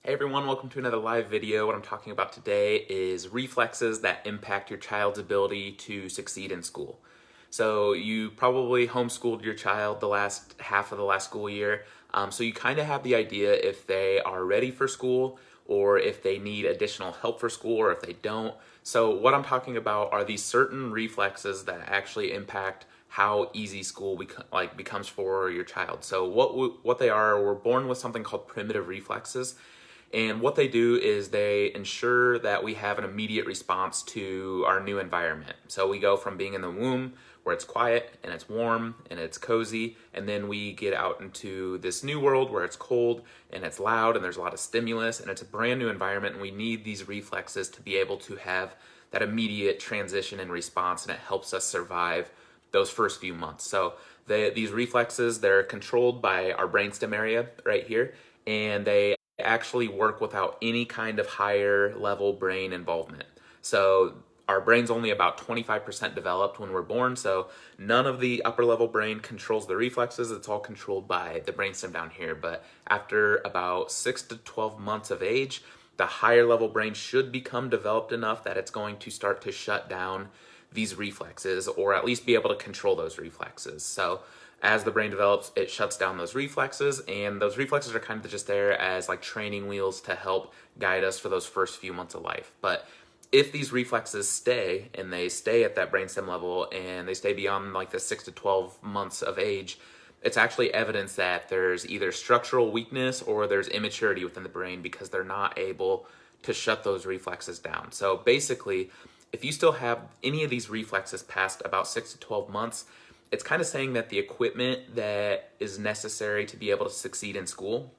Hey everyone, welcome to another live video. What I'm talking about today is reflexes that impact your child's ability to succeed in school. So you probably homeschooled your child the last half of the last school year, so you kind of have the idea if they are ready for school or if they need additional help for school or if they don't. So what I'm talking about are these certain reflexes that actually impact how easy school becomes for your child. So what they are, we're born with something called primitive reflexes. And what they do is they ensure that we have an immediate response to our new environment. So we go from being in the womb where it's quiet and it's warm and it's cozy, and then we get out into this new world where it's cold and it's loud and there's a lot of stimulus and it's a brand new environment, and we need these reflexes to be able to have that immediate transition and response, and it helps us survive those first few months. So these reflexes, they're controlled by our brainstem area right here, and they actually work without any kind of higher level brain involvement. So our brain's only about 25% developed when we're born, so none of the upper level brain controls the reflexes. It's all controlled by the brainstem down here. But after about 6 to 12 months of age, the higher level brain should become developed enough that it's going to start to shut down these reflexes, or at least be able to control those reflexes. So as the brain develops, it shuts down those reflexes, and those reflexes are kind of just there as like training wheels to help guide us for those first few months of life. But if these reflexes stay, and they stay at that brainstem level, and they stay beyond like the 6 to 12 months of age, it's actually evidence that there's either structural weakness or there's immaturity within the brain because they're not able to shut those reflexes down. So basically, if you still have any of these reflexes past about 6 to 12 months, it's kind of saying that the equipment that is necessary to be able to succeed in school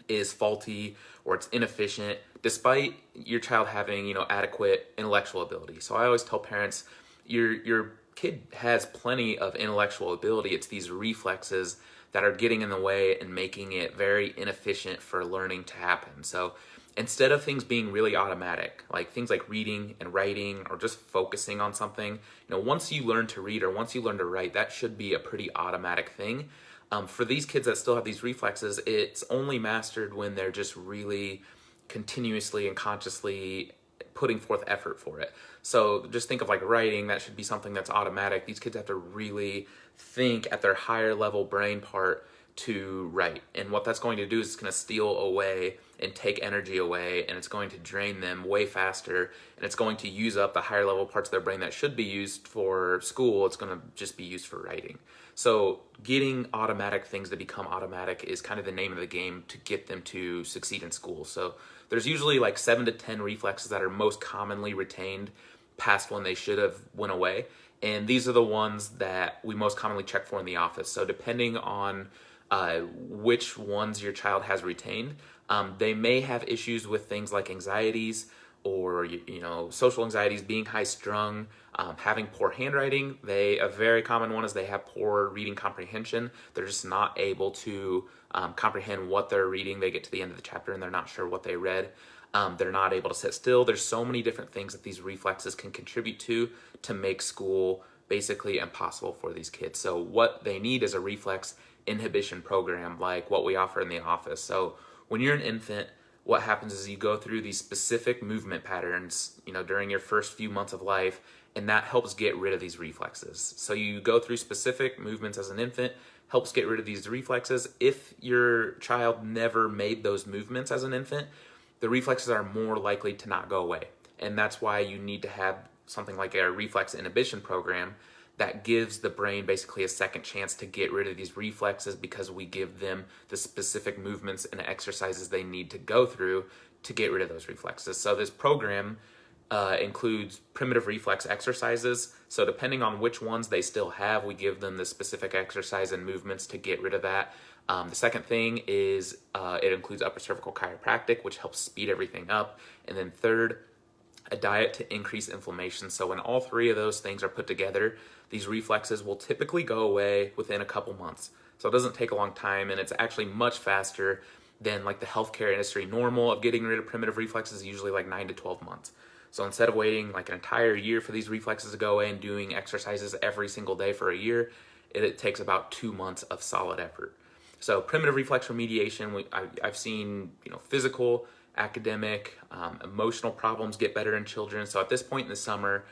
is faulty or it's inefficient, despite your child having, adequate intellectual ability. So I always tell parents, your kid has plenty of intellectual ability. It's these reflexes that are getting in the way and making it very inefficient for learning to happen. So instead of things being really automatic, like things like reading and writing or just focusing on something, once you learn to read or once you learn to write, that should be a pretty automatic thing. For these kids that still have these reflexes, it's only mastered when they're just really continuously and consciously putting forth effort for it. So just think of like writing, that should be something that's automatic. These kids have to really think at their higher level brain part to write. And what that's going to do is it's going to steal away and take energy away, and it's going to drain them way faster, and it's going to use up the higher level parts of their brain that should be used for school. It's going to just be used for writing. So getting automatic things to become automatic is kind of the name of the game to get them to succeed in school. So there's usually like 7 to 10 reflexes that are most commonly retained past when they should have went away. And these are the ones that we most commonly check for in the office. So depending on which ones your child has retained, they may have issues with things like anxieties or social anxieties, being high strung, having poor handwriting. A very common one is they have poor reading comprehension. They're just not able to comprehend what they're reading. They get to the end of the chapter and they're not sure what they read. They're not able to sit still. There's so many different things that these reflexes can contribute to make school basically impossible for these kids. So what they need is a reflex inhibition program like what we offer in the office. So when you're an infant, what happens is you go through these specific movement patterns, during your first few months of life, and that helps get rid of these reflexes. So you go through specific movements as an infant, helps get rid of these reflexes. If your child never made those movements as an infant, the reflexes are more likely to not go away. And that's why you need to have something like a reflex inhibition program that gives the brain basically a second chance to get rid of these reflexes, because we give them the specific movements and exercises they need to go through to get rid of those reflexes. So this program includes primitive reflex exercises. So depending on which ones they still have, we give them the specific exercise and movements to get rid of that. The second thing is it includes upper cervical chiropractic, which helps speed everything up. And then third, a diet to increase inflammation. So when all three of those things are put together, these reflexes will typically go away within a couple months. So it doesn't take a long time, and it's actually much faster than like the healthcare industry normal of getting rid of primitive reflexes, usually like 9 to 12 months. So instead of waiting like an entire year for these reflexes to go away and doing exercises every single day for a year, it takes about 2 months of solid effort. So primitive reflex remediation, I've seen physical academic, emotional problems get better in children. So at this point in the summer,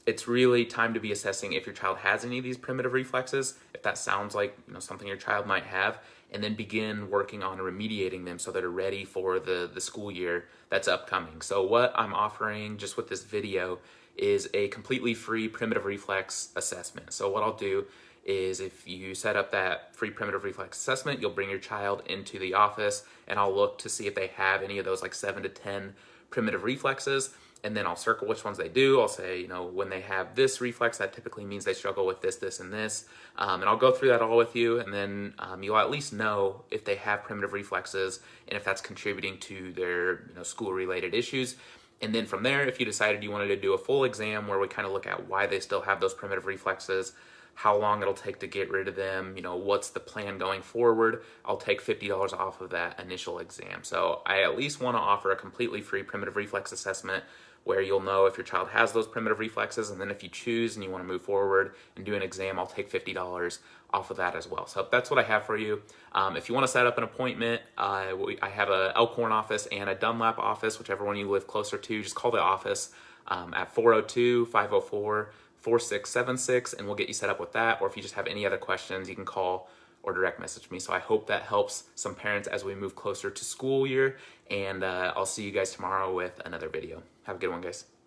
it's really time to be assessing if your child has any of these primitive reflexes, if that sounds like something your child might have, and then begin working on remediating them so that they're ready for the school year that's upcoming. So what I'm offering just with this video is a completely free primitive reflex assessment. So what I'll do is if you set up that free primitive reflex assessment, you'll bring your child into the office and I'll look to see if they have any of those like 7 to 10 primitive reflexes. And then I'll circle which ones they do. I'll say, when they have this reflex, that typically means they struggle with this, this, and this. And I'll go through that all with you. And then you'll at least know if they have primitive reflexes and if that's contributing to their school-related issues. And then from there, if you decided you wanted to do a full exam where we kind of look at why they still have those primitive reflexes, how long it'll take to get rid of them, what's the plan going forward, I'll take $50 off of that initial exam. So I at least want to offer a completely free primitive reflex assessment where you'll know if your child has those primitive reflexes, and then if you choose and you want to move forward and do an exam, I'll take $50 off of that as well. So that's what I have for you. If you want to set up an appointment, I have a Elkhorn office and a Dunlap office, whichever one you live closer to. Just call the office at 402-504-4676, and we'll get you set up with that. Or if you just have any other questions, you can call or direct message me. So I hope that helps some parents as we move closer to school year, and I'll see you guys tomorrow with another video. Have a good one, guys.